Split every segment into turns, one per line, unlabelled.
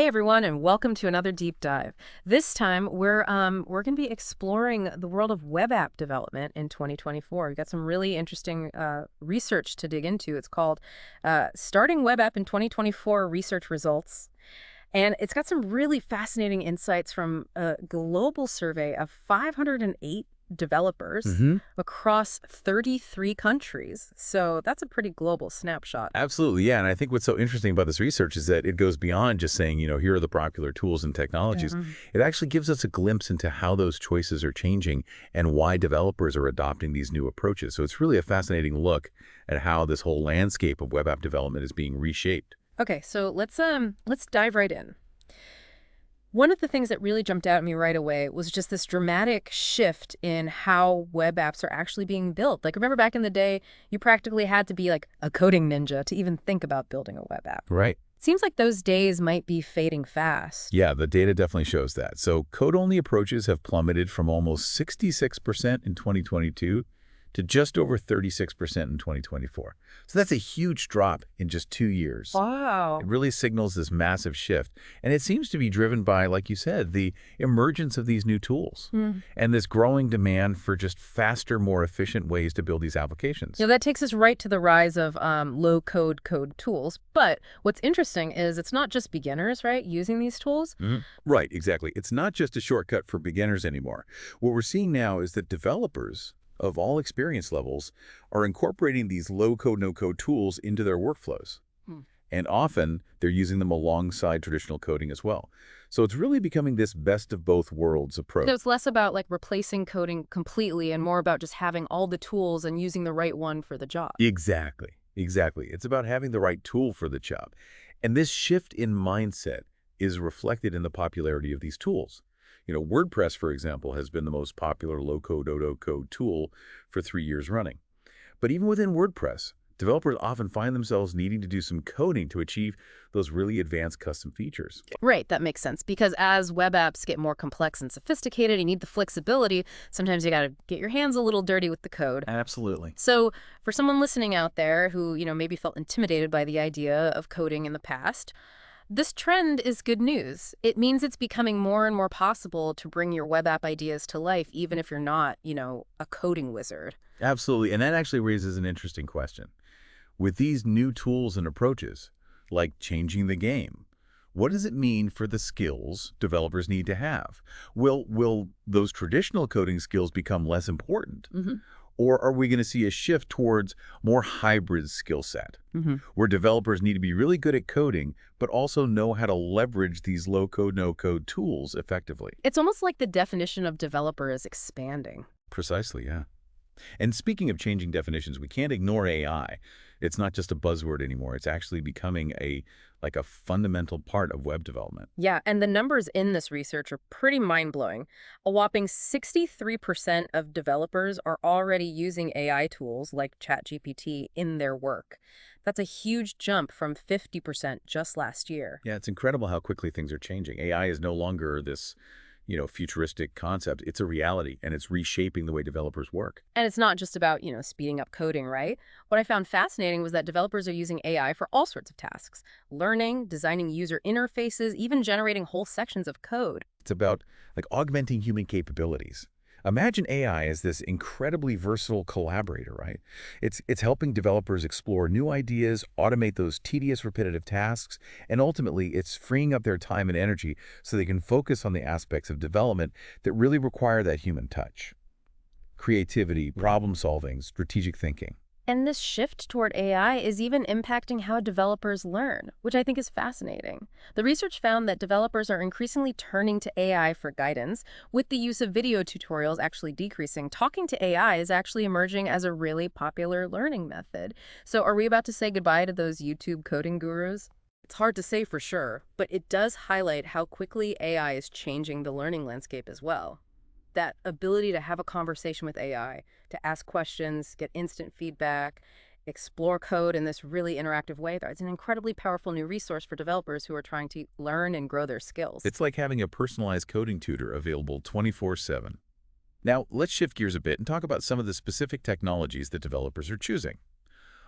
Hey everyone, and welcome to another deep dive. This time we're going to be exploring the world of web app development in 2024. We've got some really interesting research to dig into. It's called "Starting Web App in 2024 Research Results," and it's got some really fascinating insights from a global survey of 508 developers
hmm
across 33 countries. So that's a pretty global snapshot.
Absolutely, yeah. And I think what's so interesting about this research is that it goes beyond just saying, here are the popular tools and technologies.
Mhm.
It actually gives us a glimpse into how those choices are changing and why developers are adopting these new approaches. So it's really a fascinating look at how this whole landscape of web app development is being reshaped.
Okay, so let's dive right in. One of the things that really jumped out at me right away was just this dramatic shift in how web apps are actually being built. Like, remember back in the day, you practically had to be like a coding ninja to even think about building a web app.
Right.
Seems like those days might be fading fast.
Yeah, the data definitely shows that. So code-only approaches have plummeted from almost 66% in 2022 to just over 36% in 2024. So that's a huge drop in just 2 years.
Wow.
It really signals this massive shift. And it seems to be driven by, like you said, the emergence of these new tools and this growing demand for just faster, more efficient ways to build these applications.
That takes us right to the rise of low-code code tools. But what's interesting is it's not just beginners, right, using these tools.
Right, exactly. It's not just a shortcut for beginners anymore. What we're seeing now is that developers of all experience levels are incorporating these low-code, no-code tools into their workflows. And often, they're using them alongside traditional coding as well. So it's really becoming this best of both worlds approach.
So it's less about like replacing coding completely and more about just having all the tools and using the right one for the job.
Exactly. Exactly. It's about having the right tool for the job. And this shift in mindset is reflected in the popularity of these tools. WordPress, for example, has been the most popular low-code, no-code tool for 3 years running. But even within WordPress, developers often find themselves needing to do some coding to achieve those really advanced custom features.
Right, that makes sense. Because as web apps get more complex and sophisticated, you need the flexibility. Sometimes you got to get your hands a little dirty with the code.
Absolutely.
So for someone listening out there who, maybe felt intimidated by the idea of coding in the past, this trend is good news. It means it's becoming more and more possible to bring your web app ideas to life, even if you're not, a coding wizard.
Absolutely. And that actually raises an interesting question. With these new tools and approaches, like changing the game, what does it mean for the skills developers need to have? Will those traditional coding skills become less important? Or are we going to see a shift towards more hybrid skill set, where developers need to be really good at coding, but also know how to leverage these low-code, no-code tools effectively?
It's almost like the definition of developer is expanding.
Precisely, yeah. And speaking of changing definitions, we can't ignore AI. It's not just a buzzword anymore. It's actually becoming a fundamental part of web development.
Yeah, and the numbers in this research are pretty mind-blowing. A whopping 63% of developers are already using AI tools like ChatGPT in their work. That's a huge jump from 50% just last year.
Yeah, it's incredible how quickly things are changing. AI is no longer this, futuristic concept. It's a reality, and it's reshaping the way developers work.
And it's not just about, speeding up coding, right? What I found fascinating was that developers are using AI for all sorts of tasks: learning, designing user interfaces, even generating whole sections of code.
It's about augmenting human capabilities. Imagine AI as this incredibly versatile collaborator, right? It's helping developers explore new ideas, automate those tedious, repetitive tasks, and ultimately it's freeing up their time and energy so they can focus on the aspects of development that really require that human touch. Creativity, problem solving, strategic thinking.
And this shift toward AI is even impacting how developers learn, which I think is fascinating. The research found that developers are increasingly turning to AI for guidance, with the use of video tutorials actually decreasing. Talking to AI is actually emerging as a really popular learning method. So are we about to say goodbye to those YouTube coding gurus? It's hard to say for sure, but it does highlight how quickly AI is changing the learning landscape as well. That ability to have a conversation with AI, to ask questions, get instant feedback, explore code in this really interactive way, it's an incredibly powerful new resource for developers who are trying to learn and grow their skills.
It's like having a personalized coding tutor available 24/7. Now, let's shift gears a bit and talk about some of the specific technologies that developers are choosing.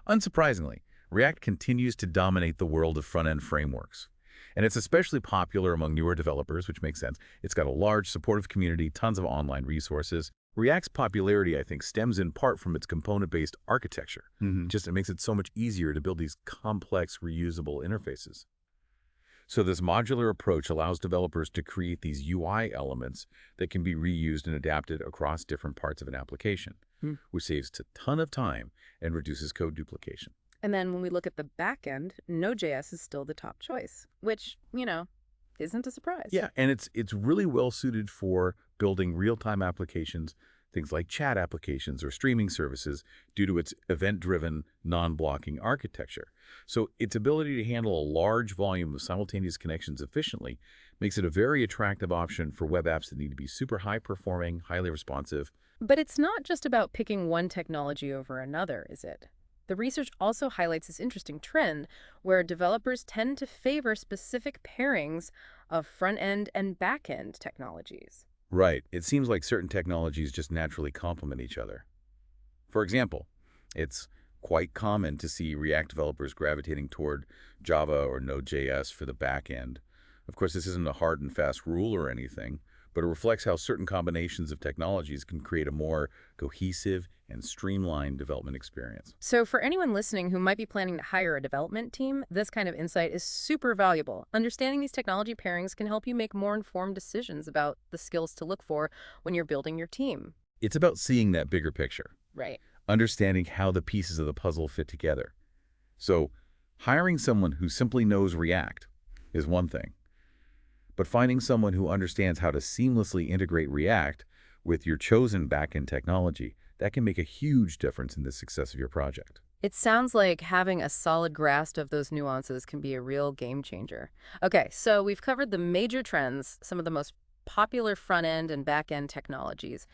Unsurprisingly, React continues to dominate the world of front-end frameworks. And it's especially popular among newer developers, which makes sense. It's got a large, supportive community, tons of online resources. React's popularity, I think, stems in part from its component-based architecture. Just it makes it so much easier to build these complex, reusable interfaces. So this modular approach allows developers to create these UI elements that can be reused and adapted across different parts of an application, which saves a ton of time and reduces code duplication.
And then when we look at the back end, Node.js is still the top choice, which, isn't a surprise.
Yeah, and it's really well suited for building real-time applications, things like chat applications or streaming services, due to its event-driven, non-blocking architecture. So its ability to handle a large volume of simultaneous connections efficiently makes it a very attractive option for web apps that need to be super high-performing, highly responsive.
But it's not just about picking one technology over another, is it? The research also highlights this interesting trend where developers tend to favor specific pairings of front-end and back-end technologies.
Right. It seems like certain technologies just naturally complement each other. For example, it's quite common to see React developers gravitating toward Java or Node.js for the back end. Of course, this isn't a hard and fast rule or anything, but it reflects how certain combinations of technologies can create a more cohesive and streamlined development experience.
So for anyone listening who might be planning to hire a development team, this kind of insight is super valuable. Understanding these technology pairings can help you make more informed decisions about the skills to look for when you're building your team.
It's about seeing that bigger picture,
Right.
understanding how the pieces of the puzzle fit together. So hiring someone who simply knows React is one thing, but finding someone who understands how to seamlessly integrate React with your chosen backend technology, that can make a huge difference in the success of your project.
It sounds like having a solid grasp of those nuances can be a real game changer. Okay, so we've covered the major trends, some of the most popular front-end and back-end technologies.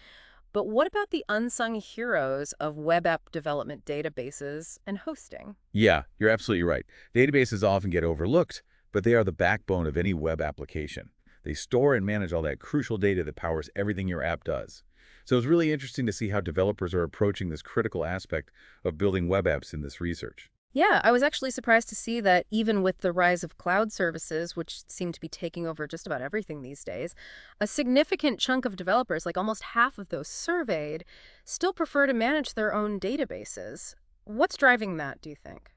But what about the unsung heroes of web app development databases and hosting?
Yeah, you're absolutely right. Databases often get overlooked, but they are the backbone of any web application. They store and manage all that crucial data that powers everything your app does. So it's really interesting to see how developers are approaching this critical aspect of building web apps in this research.
Yeah, I was actually surprised to see that even with the rise of cloud services, which seem to be taking over just about everything these days, a significant chunk of developers, like almost half of those surveyed, still prefer to manage their own databases. What's driving that, do you think?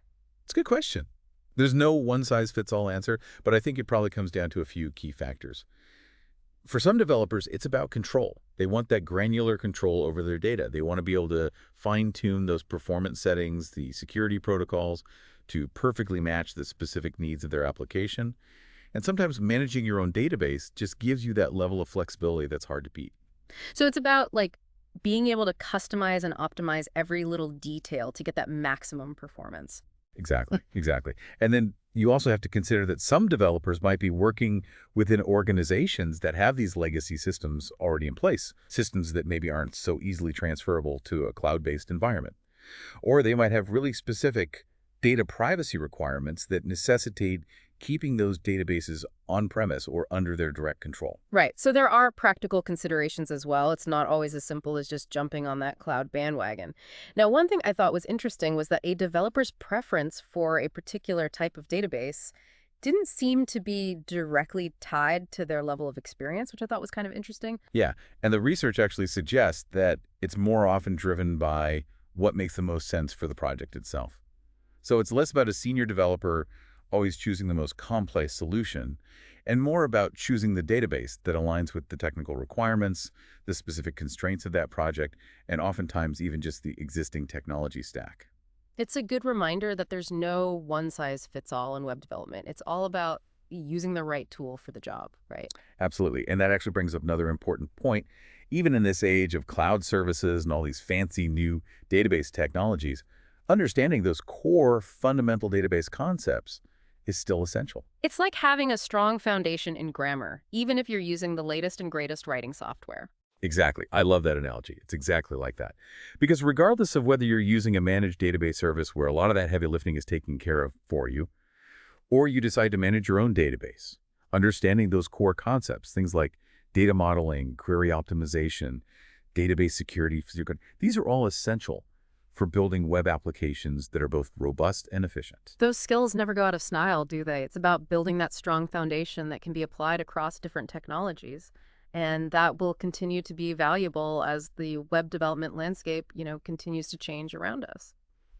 It's a good question. There's no one-size-fits-all answer, but I think it probably comes down to a few key factors. For some developers, it's about control. They want that granular control over their data. They want to be able to fine-tune those performance settings, the security protocols, to perfectly match the specific needs of their application. And sometimes managing your own database just gives you that level of flexibility that's hard to beat.
So it's about being able to customize and optimize every little detail to get that maximum performance.
Exactly, exactly. And then you also have to consider that some developers might be working within organizations that have these legacy systems already in place, systems that maybe aren't so easily transferable to a cloud-based environment. Or they might have really specific data privacy requirements that necessitate keeping those databases on-premise or under their direct control.
Right. So there are practical considerations as well. It's not always as simple as just jumping on that cloud bandwagon. Now, one thing I thought was interesting was that a developer's preference for a particular type of database didn't seem to be directly tied to their level of experience, which I thought was kind of interesting.
Yeah, and the research actually suggests that it's more often driven by what makes the most sense for the project itself. So it's less about a senior developer always choosing the most complex solution, and more about choosing the database that aligns with the technical requirements, the specific constraints of that project, and oftentimes even just the existing technology stack.
It's a good reminder that there's no one-size-fits-all in web development. It's all about using the right tool for the job, right?
Absolutely, and that actually brings up another important point. Even in this age of cloud services and all these fancy new database technologies, understanding those core fundamental database concepts is still essential.
It's like having a strong foundation in grammar, even if you're using the latest and greatest writing software.
Exactly. I love that analogy. It's exactly like that. Because regardless of whether you're using a managed database service where a lot of that heavy lifting is taken care of for you, or you decide to manage your own database, understanding those core concepts, things like data modeling, query optimization, database security, these are all essential for building web applications that are both robust and efficient.
Those skills never go out of style, do they? It's about building that strong foundation that can be applied across different technologies. And that will continue to be valuable as the web development landscape, continues to change around us.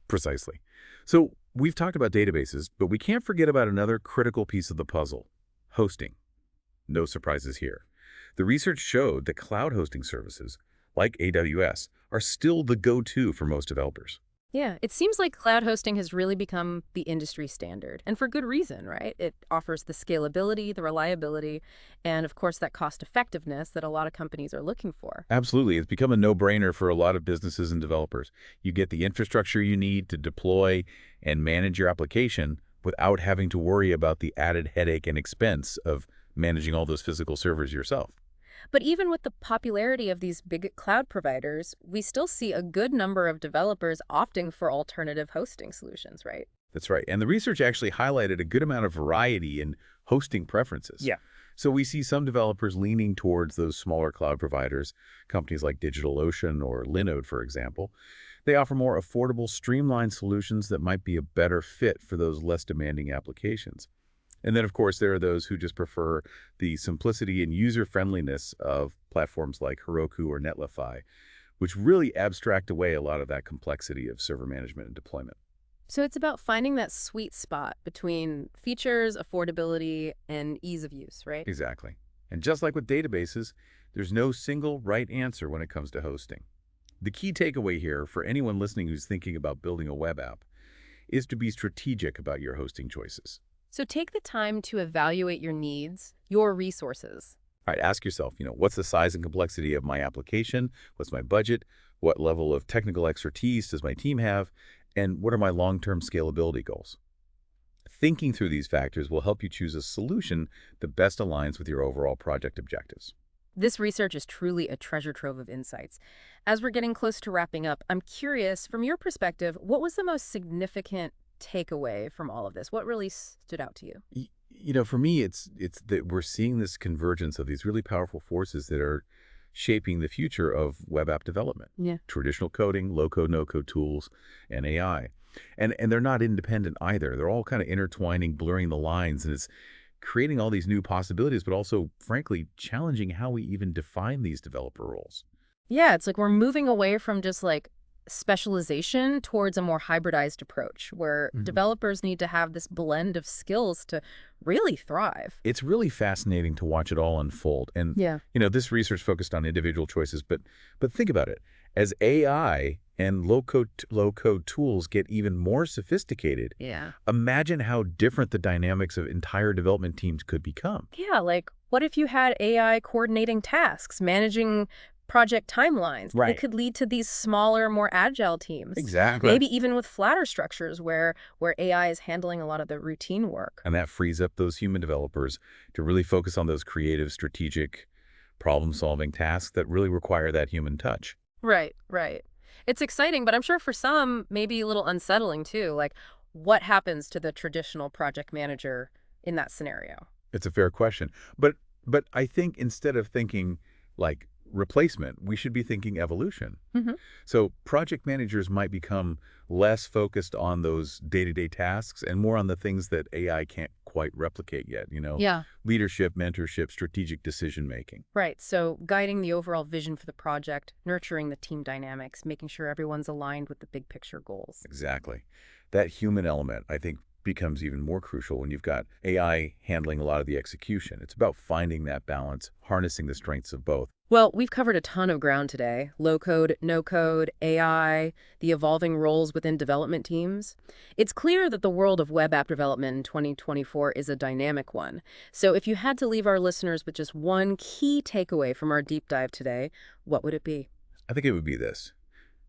Precisely. So we've talked about databases, but we can't forget about another critical piece of the puzzle, hosting. No surprises here. The research showed that cloud hosting services, like AWS, are still the go-to for most developers.
Yeah, it seems like cloud hosting has really become the industry standard, and for good reason, right? It offers the scalability, the reliability, and of course that cost effectiveness that a lot of companies are looking for.
Absolutely. It's become a no-brainer for a lot of businesses and developers. You get the infrastructure you need to deploy and manage your application without having to worry about the added headache and expense of managing all those physical servers yourself.
But even with the popularity of these big cloud providers, we still see a good number of developers opting for alternative hosting solutions, right?
That's right. And the research actually highlighted a good amount of variety in hosting preferences.
Yeah.
So we see some developers leaning towards those smaller cloud providers, companies like DigitalOcean or Linode, for example. They offer more affordable, streamlined solutions that might be a better fit for those less demanding applications. And then, of course, there are those who just prefer the simplicity and user-friendliness of platforms like Heroku or Netlify, which really abstract away a lot of that complexity of server management and deployment.
So it's about finding that sweet spot between features, affordability, and ease of use, right?
Exactly. And just like with databases, there's no single right answer when it comes to hosting. The key takeaway here for anyone listening who's thinking about building a web app is to be strategic about your hosting choices.
So take the time to evaluate your needs, your resources.
All right, ask yourself, what's the size and complexity of my application? What's my budget? What level of technical expertise does my team have? And what are my long-term scalability goals? Thinking through these factors will help you choose a solution that best aligns with your overall project objectives.
This research is truly a treasure trove of insights. As we're getting close to wrapping up, I'm curious, from your perspective, what was the most significant takeaway from all of this? What really stood out to you?
For me, it's that we're seeing this convergence of these really powerful forces that are shaping the future of web app development.
Yeah.
Traditional coding, low-code, no-code tools, and AI. And they're not independent either. They're all kind of intertwining, blurring the lines, and it's creating all these new possibilities, but also, frankly, challenging how we even define these developer roles.
Yeah, it's like we're moving away from just like specialization towards a more hybridized approach where developers need to have this blend of skills to really thrive.
It's really fascinating to watch it all unfold. And,
Yeah.
this research focused on individual choices, but think about it. As AI and low-code tools get even more sophisticated,
Yeah.
imagine how different the dynamics of entire development teams could become.
Yeah, like what if you had AI coordinating tasks, managing project timelines?
Right.
It could lead to these smaller, more agile teams.
Exactly.
Maybe even with flatter structures where AI is handling a lot of the routine work.
And that frees up those human developers to really focus on those creative, strategic, problem-solving tasks that really require that human touch.
Right, right. It's exciting, but I'm sure for some, maybe a little unsettling too. Like, what happens to the traditional project manager in that scenario?
It's a fair question. But I think instead of thinking like replacement, we should be thinking evolution.
Mm-hmm.
So project managers might become less focused on those day-to-day tasks and more on the things that AI can't quite replicate yet,
Yeah.
leadership, mentorship, strategic decision-making.
Right. So guiding the overall vision for the project, nurturing the team dynamics, making sure everyone's aligned with the big picture goals.
Exactly. That human element, I think, becomes even more crucial when you've got AI handling a lot of the execution. It's about finding that balance, harnessing the strengths of both.
Well, we've covered a ton of ground today. Low code, no code, AI, the evolving roles within development teams. It's clear that the world of web app development in 2024 is a dynamic one. So if you had to leave our listeners with just one key takeaway from our deep dive today, what would it be?
I think it would be this.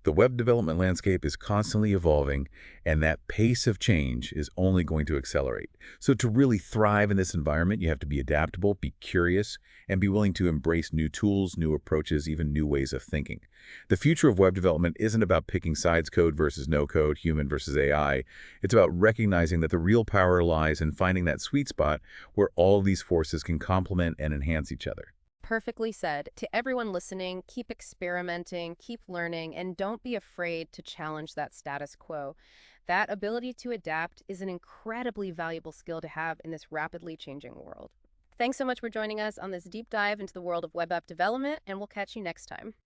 The web development landscape is constantly evolving, and that pace of change is only going to accelerate. So to really thrive in this environment, you have to be adaptable, be curious, and be willing to embrace new tools, new approaches, even new ways of thinking. The future of web development isn't about picking sides, code versus no code, human versus AI. It's about recognizing that the real power lies in finding that sweet spot where all of these forces can complement and enhance each other.
Perfectly said. To everyone listening, keep experimenting, keep learning, and don't be afraid to challenge that status quo. That ability to adapt is an incredibly valuable skill to have in this rapidly changing world. Thanks so much for joining us on this deep dive into the world of web app development, and we'll catch you next time.